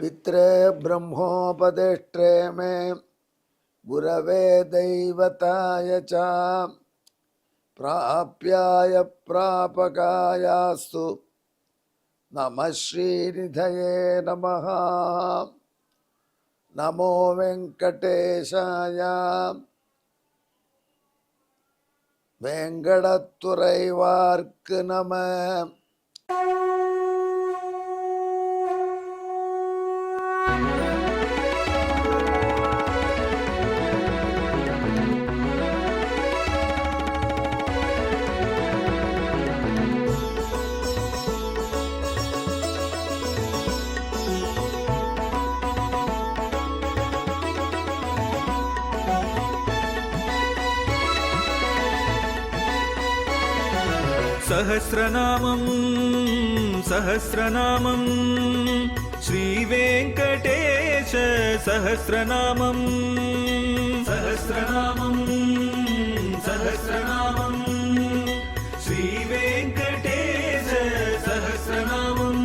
पित्रे ब्रह्मोपदेष्ट्रे मे गुरवे दैवताय च प्राप्याय प्रापकायास्तु नमः श्रीनिधये नमः। नमो वेंकटेशाय वेंकटतुरैवार्क्कु नमः। सहस्रनामं सहस्रनामं श्रीवेंकटेश सहस्रनामं सहस्रनामं सहस्रनामं श्रीवेंकटेश सहस्रनामं।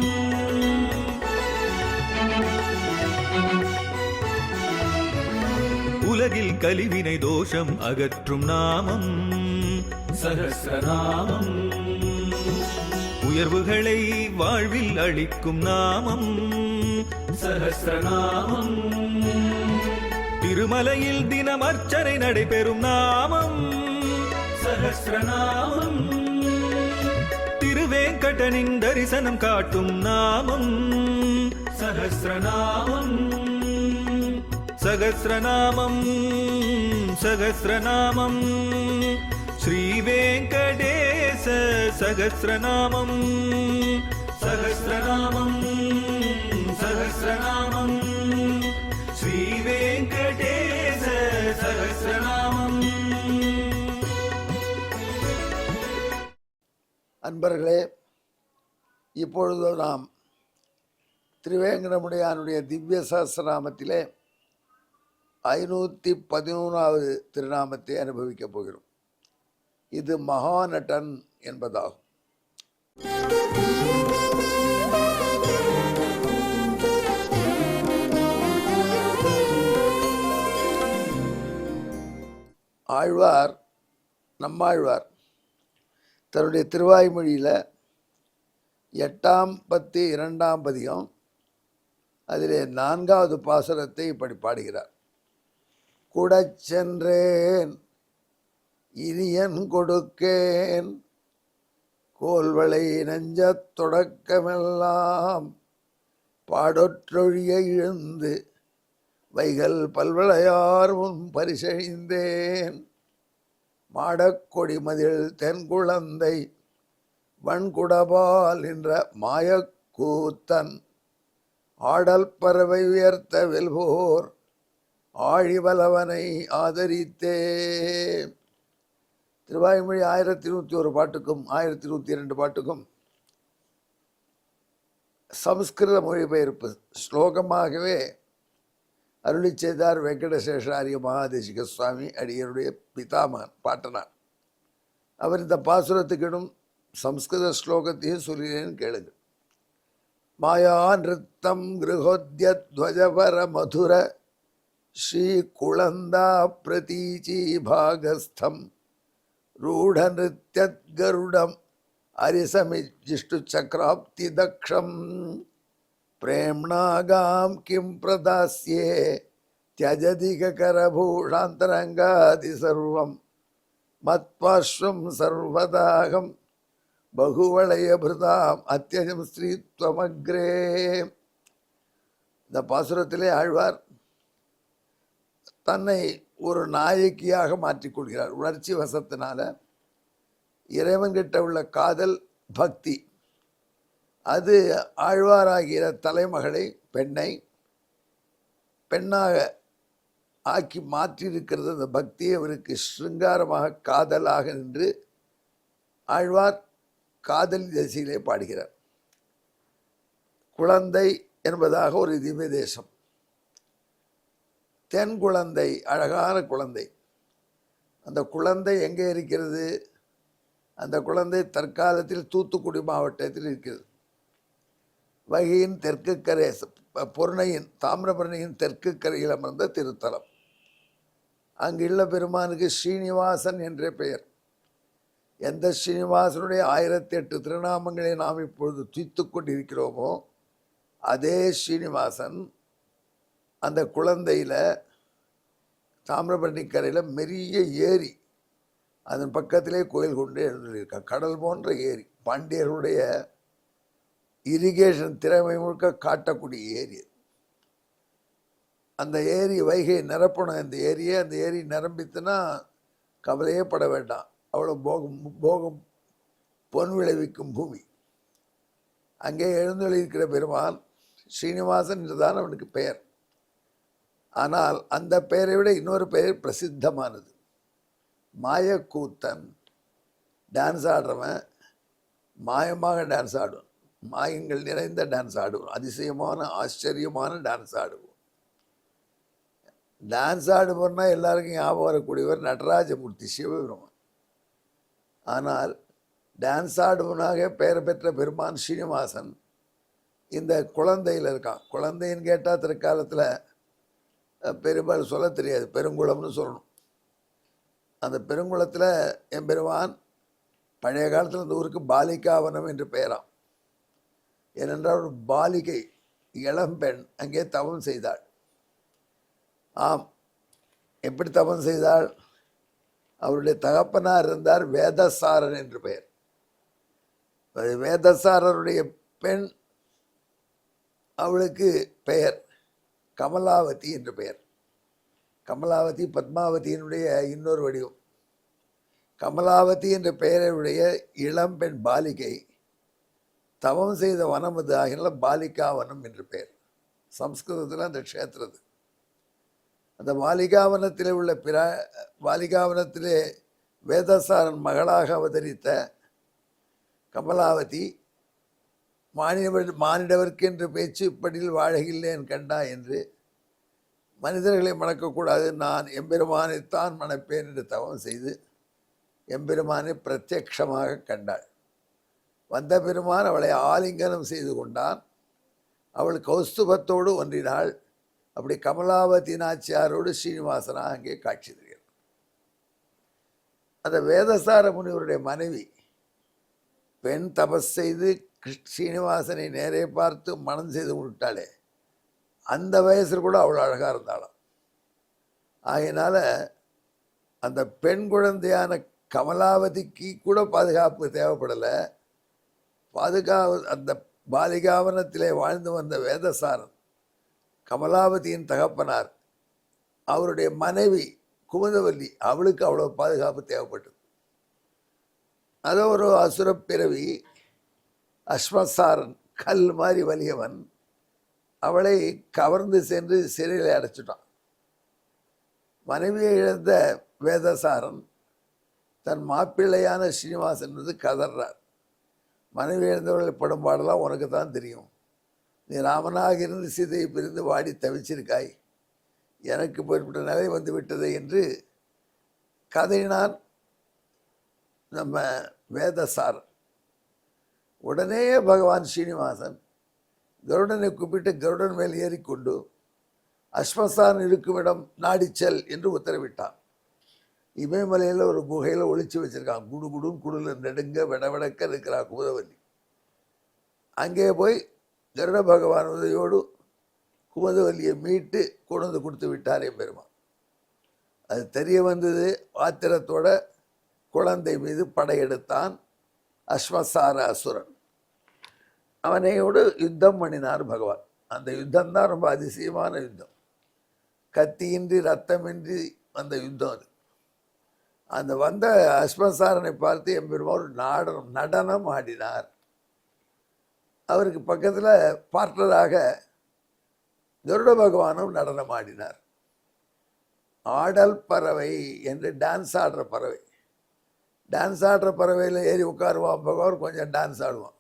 உலகில் கலிவினை தோஷம் அகற்றும் நாமம் சஹஸ்ரநாமம். உயர்வுகளை வாழ்வில் அளிக்கும் நாமம் சஹஸ்ரநாமம். திருமலையில் தினம் அர்ச்சனை நடைபெறும் நாமம் சஹஸ்ரநாமம். திருவேங்கடனின் தரிசனம் காட்டும் நாமம் சஹஸ்ரநாமம். சகஸ்ரநாமம் சகஸ்ரநாமம் श्रीवेंकटेश सहस्रनामं सहस्रनामं सहस्रनामं श्रीवेंकटेश सहस्रनामं। அன்பர்களே, இப்பொழுது நாம் திருவேங்கடமுடையானுடைய திவ்ய சஹஸ்ரநாமத்திலே 513வது திருநாமத்தை அனுபவிக்கப் போகிறோம். இது மகாநடன் என்பதாகும். ஆழ்வார், நம்மாழ்வார் தன்னுடைய திருவாய்மொழியில் 8ஆம் பத்து 2ஆம் பதிகம் அதிலே 4வது பாசுரத்தை இப்படி பாடுகிறார். கூடச் சென்றேன் இனியன் கொடுக்கேன் கோல்வளை நெஞ்சத் தொடக்கமெல்லாம் பாடொற்றொழிய இழுந்து வைகள் பல்வளையார் முன் பரிசழிந்தேன் மாடக்கொடிமதில் தென்குழந்தை வன்குடபால் என்ற மாயக்கூத்தன் ஆடல் பறவை உயர்த்த வெல்வோர் ஆழிவலவனை ஆதரித்தே. திருவாய்மொழி 1021 பாட்டுக்கும் 1022 பாட்டுக்கும் சமஸ்கிருத மொழிபெயர்ப்பு ஸ்லோகமாகவே அருளி செய்தார் வெங்கடசேஷாரிய மகாதேசிக சுவாமி அடியருடைய பிதாமகன் பாட்டனார். அவர் இந்த பாசுரத்துக்கிடும் சம்ஸ்கிருத ஸ்லோகத்தையும் சொல்கிறேன்னு கேளுங்க. மாயா நிறுத்தம் கிருஹோத்யத்வஜவர மதுர ஸ்ரீ குளந்தா பிரதீச்சி பாகஸ்தம் ரூಢ நிருத்யத்கருடம் அரிசமிஜிஷ்டு சக்ராப்தி தக்ஷம் பிரேம்ணாகாம் கிம் பிரதாஸ்யே தியஜதிக கரபூஷாந்தரங்காதி சர்வம் மத்பாஸ்வம் சர்வதாகம் பகுவளையபிருதாம் அத்தியஜம் ஸ்ரீத்வமக்ரே. இந்த பாசுரத்திலே ஆழ்வார் தன்னை ஒரு நாயகியாக மாற்றிக்கொள்கிறார். உணர்ச்சி வசத்தினால இறைவன்கிட்ட உள்ள காதல் பக்தி அது ஆழ்வாராகிற தலைமகளை பெண்ணாக ஆக்கி மாற்றியிருக்கிறது. அந்த பக்தியை அவருக்கு ஸ்ருங்காரமாக காதலாக நின்று ஆழ்வார் காதல் திசையிலே பாடுகிறார். குழந்தை என்பதாக ஒரு திவ்ய தேசம், தென் குழந்தை, அழகான குழந்தை. அந்த குழந்தை எங்கே இருக்கிறது? அந்த குழந்தை தற்காலத்தில் தூத்துக்குடி மாவட்டத்தில் இருக்கிறது. வைகையின் தெற்கு கரை பொருணையின் தாமிரபரணியின் தெற்கு கரையில் அமர்ந்த திருத்தலம். அங்குள்ள பெருமானுக்கு ஸ்ரீனிவாசன் என்ற பெயர். எந்த ஸ்ரீனிவாசனுடைய 1008 திருநாமங்களை நாம் இப்பொழுது துய்த்து கொண்டிருக்கிறோமோ அதே ஸ்ரீனிவாசன் அந்த குழந்தையில் தாமிரபரணி கரையில் பெரிய ஏரி, அதன் பக்கத்திலே கோயில் கொண்டு எழுந்திருக்க கடல் போன்ற ஏரி, பாண்டியர்களுடைய இரிகேஷன் திறமை முழுக்க காட்டக்கூடிய ஏரி. அந்த ஏரி வைகை நிரப்பணும். அந்த ஏரி நிரம்பித்துனா கவலையே பட வேண்டாம். அவ்வளோ போகம் பொன் விளைவிக்கும் பூமி. அங்கே எழுந்தொழிருக்கிற பெருமான் ஸ்ரீனிவாசன் என்றுதான் அவனுக்கு பெயர். ஆனால் அந்த பெயரை விட இன்னொரு பெயர் பிரசித்தமானது. மாயக்கூத்தன். டான்ஸ் ஆடுறவன் மாயமாக டான்ஸ் ஆடுவான், மாயங்கள் நிறைந்த டான்ஸ் ஆடுவான், அதிசயமான ஆச்சரியமான டான்ஸ் ஆடுவோம். டான்ஸ் ஆடுவோம்னா எல்லாருக்கும் ஞாபகம் வரக்கூடியவர் நடராஜமூர்த்தி சிவபெருமான். ஆனால் டான்ஸ் ஆடுவனாக பெயர் பெற்ற பெருமான் ஸ்ரீனிவாசன் இந்த குழந்தையில் இருக்கான். குழந்தைன்னு கேட்டால் தற்காலத்தில் பெரும்பாலும் சொல்ல தெரியாது, பெருங்குளம்னு சொல்லணும். அந்த பெருங்குளத்தில் என் பெருமான் பழைய காலத்தில் இந்த ஊருக்கு பாலிகாவனம் என்று பெயராம். ஏனென்றால் ஒரு பாலிகை இளம்பெண் அங்கே தவம் செய்தாள். ஆம், எப்படி தவம் செய்தாள்? அவருடைய தகப்பனார் இருந்தார் வேதசாரன் என்று பெயர். வேதசாரருடைய பெண், அவளுக்கு பெயர் கமலாவதி என்று பெயர். கமலாவதி பத்மாவதியினுடைய இன்னொரு வடிவம். கமலாவதி என்ற பெயருடைய இளம்பெண் பாலிகை தவம் செய்த வனம் அது. ஆகினால பாலிகாவனம் என்று பெயர் சம்ஸ்கிருதத்தில் அந்த க்ஷேத்திரது. அந்த பாலிகாவனத்திலே உள்ள பாலிகாவனத்திலே வேதசாரன் மகளாக அவதரித்த கமலாவதி மானிடவர்க்கு என்று பேச்சு இப்படியில் வாழகில்லேன் கண்டா என்று மனிதர்களை மணக்கக்கூடாது, நான் எம்பெருமானைத்தான் மணப்பேன் என்று தவம் செய்து எம்பெருமானை பிரத்யக்ஷமாக கண்டாள். வந்த பெருமான் அவளை ஆலிங்கனம் செய்து கொண்டான். அவள் கௌஸ்துபத்தோடு ஒன்றினாள். அப்படி கமலாவதி நாச்சியாரோடு ஸ்ரீனிவாசனா அங்கே காட்சி தருகிறார். அந்த வேதசார முனிவருடைய மனைவி பெண் தபஸ் செய்து ஸ்ரீனிவாசனை நேரே பார்த்து மனம் செய்து விட்டாளே, அந்த வயசில் கூட அவ்வளோ அழகாக இருந்தாளாம். ஆகையினால அந்த பெண் குழந்தையான கமலாவதிக்கு கூட பாதுகாப்பு தேவைப்படலை. அந்த பாலிகாவனத்திலே வாழ்ந்து வந்த வேதசாரன் கமலாவதியின் தகப்பனார், அவருடைய மனைவி குமுதவல்லி, அவளுக்கு அவ்வளோ பாதுகாப்பு தேவைப்பட்டது. அதோ ஒரு அசுரப்பிறவி அஸ்மசாரன், கல் மாதிரி வலியவன், அவளை கவர்ந்து சென்று சிறையில் அடைச்சிட்டான். மனைவியை இழந்த வேதசாரன் தன் மாப்பிள்ளையான ஸ்ரீனிவாசன் வந்து கதறார். மனைவி இழந்தவர்களை படும் பாடலாம் உனக்கு தான் தெரியும். நீ ராமனாக இருந்து சீதையை பிரிந்து வாடி தவிச்சிருக்காய், எனக்கு போய்விட்ட நிலை வந்து விட்டது என்று கதையினான் நம்ம வேதசாரன். உடனே பகவான் ஸ்ரீனிவாசன் கருடனை கூப்பிட்டு கருடன் மேல் ஏறிக்கொண்டு அஸ்மசான் இருக்குமிடம் நாடிச்சல் என்று உத்தரவிட்டான். இமயமலையில் ஒரு குகையில் ஒளிச்சு வச்சிருக்கான். குடு குடும் குடுல நெடுங்க விடவிடக்க இருக்கிறான் குமுதவல்லி. அங்கே போய் கருட பகவான் உதவியோடு குமுதவல்லியை மீட்டு கொண்டு வந்து கொடுத்து விட்டார் என் பெருமான். அது தெரிய வந்தது. ஆத்திரத்தோட குழந்தை மீது படையெடுத்தான் அஸ்மசார அசுரன். அவனையோடு யுத்தம் பண்ணினார் பகவான். அந்த யுத்தம் தான் ரொம்ப அதிசயமான யுத்தம். கத்தியின்றி ரத்தமின்றி வந்த யுத்தம் அது. அந்த வந்த அஸ்மசாரனை பார்த்து எம்பெருமான் ஒரு நடனம் ஆடினார். அவருக்கு பக்கத்தில் பார்ட்னராக கருட பகவானும் நடனம் ஆடினார். ஆடல் பறவை என்று டான்ஸ் ஆடுற பறவை. டான்ஸ் ஆடுற பறவையில் ஏறி உட்காருவான் பகவான், கொஞ்சம் டான்ஸ் ஆடுவான்,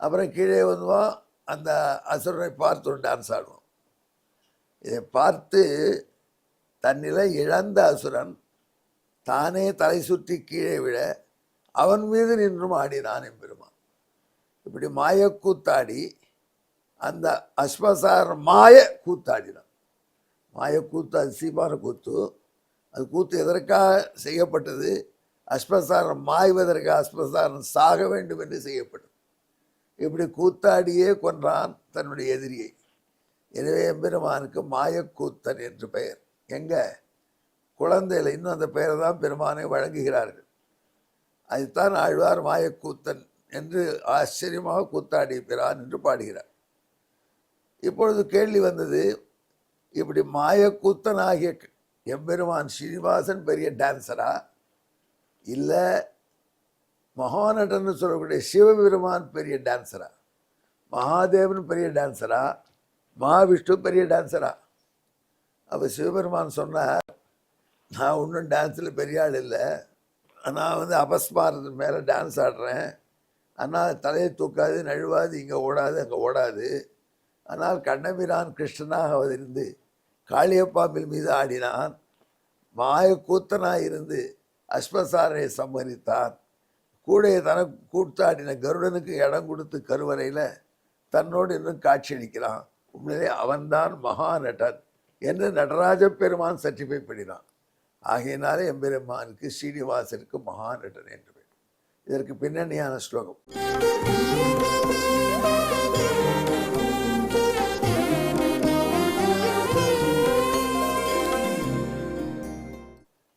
அப்புறம் கீழே வந்துவான். அந்த அசுரனை பார்த்து ஒரு டான்ஸ் ஆடுவான். இதை பார்த்து தன்னிலை இழந்த அசுரன் தானே தலை சுற்றி கீழே விழ அவன் மீது நின்றும் ஆடினான் எம்பெருமான். இப்படி மாயக்கூத்தாடி அந்த அஸ்மசாரன் மாய கூத்தாடினான். மாய கூத்து அதிசயமான கூத்து. அது கூத்து எதற்காக செய்யப்பட்டது? அஸ்மசாரன் மாய்வதற்காக, அஸ்மசாரன் சாக வேண்டும் என்று செய்யப்பட்டது. இப்படி கூத்தாடியே கொன்றான் தன்னுடைய எதிரியை. எனவே எம்பெருமானுக்கு மாயக்கூத்தன் என்று பெயர். எங்க குழந்தையில் இன்னும் அந்த பெயரை தான் பெருமானை வழங்குகிறார்கள். அதுதான் ஆழ்வார் மாயக்கூத்தன் என்று ஆச்சரியமாக கூத்தாடி பிரான் என்று பாடுகிறார். இப்பொழுது கேள்வி வந்தது, இப்படி மாயக்கூத்தன் ஆகிய எம்பெருமான் ஸ்ரீனிவாசன் பெரிய டான்ஸரா, இல்லை மகாநடன் சொல்லக்கூடிய சிவபெருமான் பெரிய டான்ஸரா, மகாதேவன் பெரிய டான்ஸரா, மகாவிஷ்ணு பெரிய டான்ஸரா? அப்போ சிவபெருமான் சொன்னார், நான் ஒன்றும் டான்ஸில் பெரிய ஆள் இல்லை, நான் அபஸ்மாரத்தின் மேலே டான்ஸ் ஆடுறேன். ஆனால் தலையை தூக்காது, நழுவாது, இங்கே ஓடாது, அங்கே ஓடாது. ஆனால் கண்ணபிரான் கிருஷ்ணனாக அவதிருந்து காளியப்பாம்பில் மீது ஆடினான். மாயக்கூத்தனாக இருந்து அஸ்மசாரனை சம்மரித்தான். கூடைய தனக்கு கூத்தாடின கருடனுக்கு இடம் கொடுத்து கருவறையில் தன்னோடு இன்னும் காட்சியளிக்கிறான். உண்மையிலே அவன்தான் மகாநடன் என்று நடராஜ பெருமான் சர்டிஃபை பண்ணினான். ஆகையினாலே எம்பெருமானுக்கு ஸ்ரீனிவாசனுக்கு மகாநடன் என்று பெயர். இதற்கு பின்னணியான ஸ்லோகம்.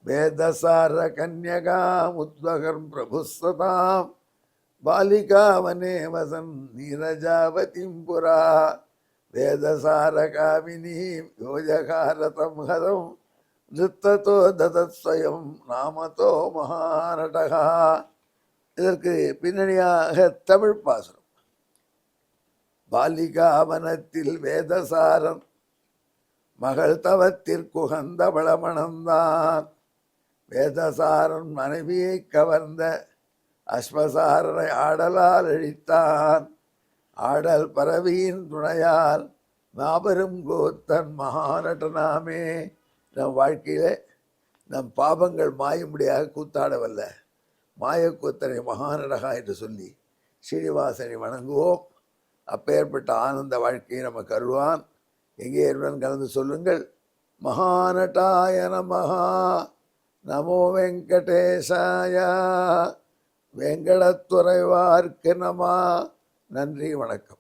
வேதசார கன்யகாமுத்வகர் பிரபுஸ்வதாம் பாலிகா வனே வசன் நீரஜாவதிம் புரா வேதசார காமினி யோஜகாரதம் ஹதம் நித்ததோ ததத்ஸ்வயம் நாமதோ மகாநடகா. இதற்கு பின்னணியாக தமிழ் பாசுரம். பாலிகா வனத்தில் வேதசாரன் மகள் தவத்திற்குகந்த பலமணந்தான். வேதசாரன் மனைவியை கவர்ந்த அஸ்மசாரனை ஆடலால் அழித்தான். ஆடல் பரவியின் துணையால் மாபெரும் கோத்தன் மகாநடனாமே. நம் வாழ்க்கையில் நம் பாபங்கள் மாயும்படியாக கூத்தாடவல்ல மாயக்கூத்தனை மகாநடகா என்று சொல்லி ஸ்ரீனிவாசனை வணங்குவோம். அப்பேற்பட்ட ஆனந்த வாழ்க்கையை நமக்கு அருள்வான். எங்கே இருவன் கலந்து சொல்லுங்கள். மகாநட்டாய நமஹா, நமோ வெங்கடேசாய, வெங்கடத்துறைவார்க்கு நம. நன்றி, வணக்கம்.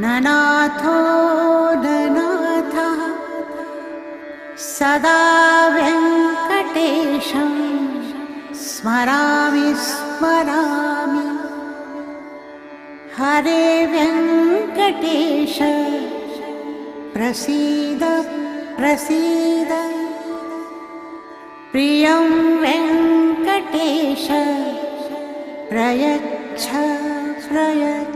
ननाथो ननाथः सदा वेङ्कटेशं स्मरामि स्मरामि. हरे वेङ्कटेश प्रसीद प्रसीद. प्रियं वेङ्कटेश प्रयच्छ प्रयच्छ.